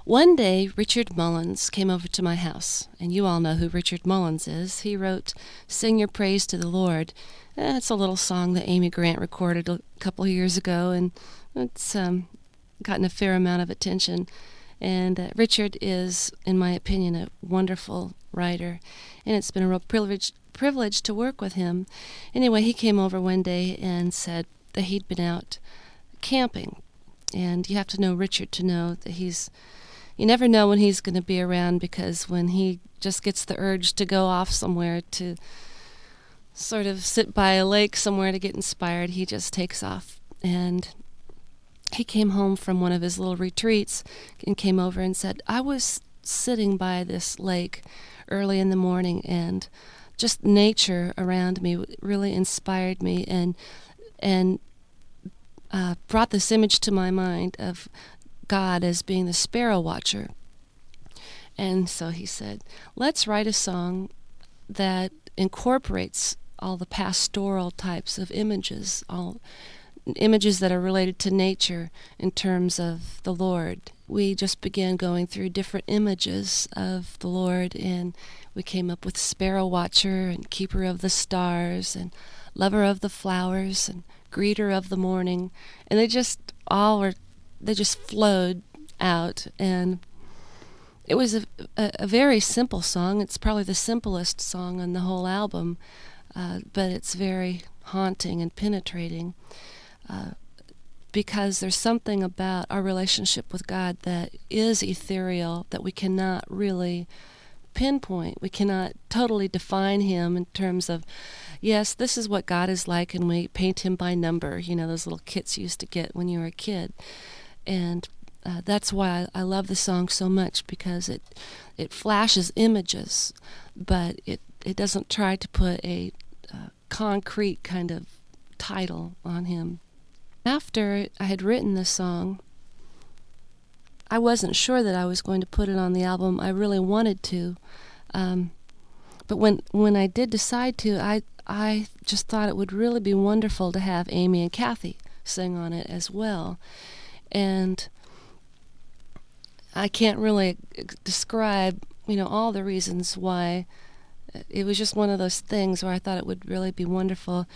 One day, Richard Mullins came over to my house, and you all know who Richard Mullins is. He wrote Sing Your Praise to the Lord. It's a little song that Amy Grant recorded a couple of years ago, and it's gotten a fair amount of attention. And Richard is, in my opinion, a wonderful writer, and it's been a real privilege to work with him. Anyway, he came over one day and said that he'd been out camping. And you have to know Richard to know that you never know when he's going to be around, because when he just gets the urge to go off somewhere to sort of sit by a lake somewhere to get inspired, he just takes off. And he came home from one of his little retreats and came over and said, I was sitting by this lake early in the morning, and just nature around me really inspired me and brought this image to my mind of God as being the Sparrow Watcher. And so he said, let's write a song that incorporates all the pastoral types of images, all images that are related to nature in terms of the Lord. We just began going through different images of the Lord, and we came up with Sparrow Watcher and Keeper of the Stars and Lover of the Flowers and Greeter of the Morning, and they just flowed out. And it was a very simple song. It's probably the simplest song on the whole album, but it's very haunting and penetrating, because there's something about our relationship with God that is ethereal, that we cannot really pinpoint. We cannot totally define him in terms of, yes, this is what God is like, and we paint him by number, those little kits you used to get when you were a kid. And that's why I love the song so much, because it flashes images, but it doesn't try to put a concrete kind of title on him. After I had written the song, I wasn't sure that I was going to put it on the album. I really wanted to. But when I did decide to, I just thought it would really be wonderful to have Amy and Kathy sing on it as well. And I can't really describe, all the reasons why. It was just one of those things where I thought it would really be wonderful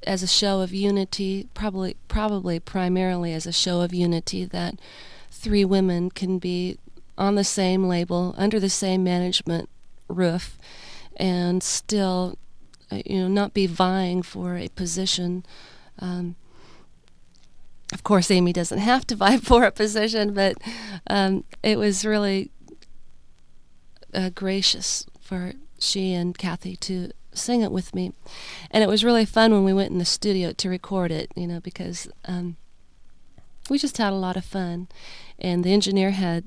as a show of unity, probably primarily as a show of unity, that three women can be on the same label, under the same management roof, and still, not be vying for a position. Of course, Amy doesn't have to vie for a position, but it was really gracious for she and Kathy to sing it with me. And it was really fun when we went in the studio to record it, because we just had a lot of fun. And the engineer had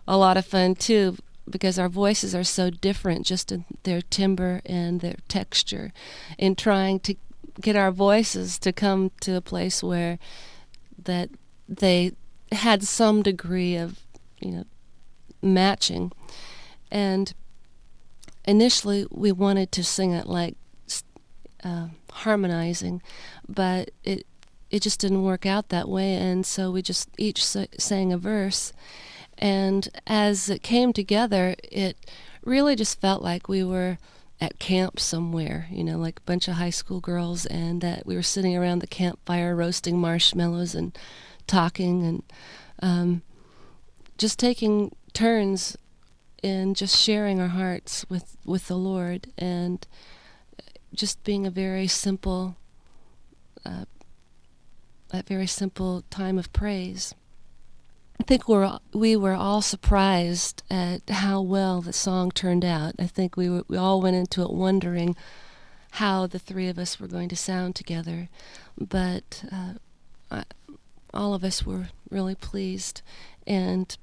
a lot of fun too, because our voices are so different just in their timbre and their texture, in trying to get our voices to come to a place where that they had some degree of, matching. And initially we wanted to sing it like harmonizing, but it just didn't work out that way, and so we just each sang a verse. And as it came together, it really just felt like we were at camp somewhere, like a bunch of high school girls, and that we were sitting around the campfire roasting marshmallows and talking, and just taking turns in just sharing our hearts with the Lord, and just being a very simple time of praise. I think we were all surprised at how well the song turned out. I think we all went into it wondering how the three of us were going to sound together, but all of us were really pleased, and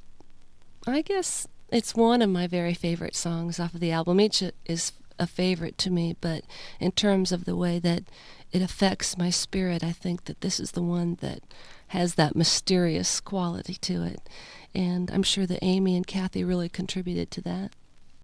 I guess it's one of my very favorite songs off of the album. Each is a favorite to me, but in terms of the way that it affects my spirit, I think that this is the one that has that mysterious quality to it. And I'm sure that Amy and Kathy really contributed to that.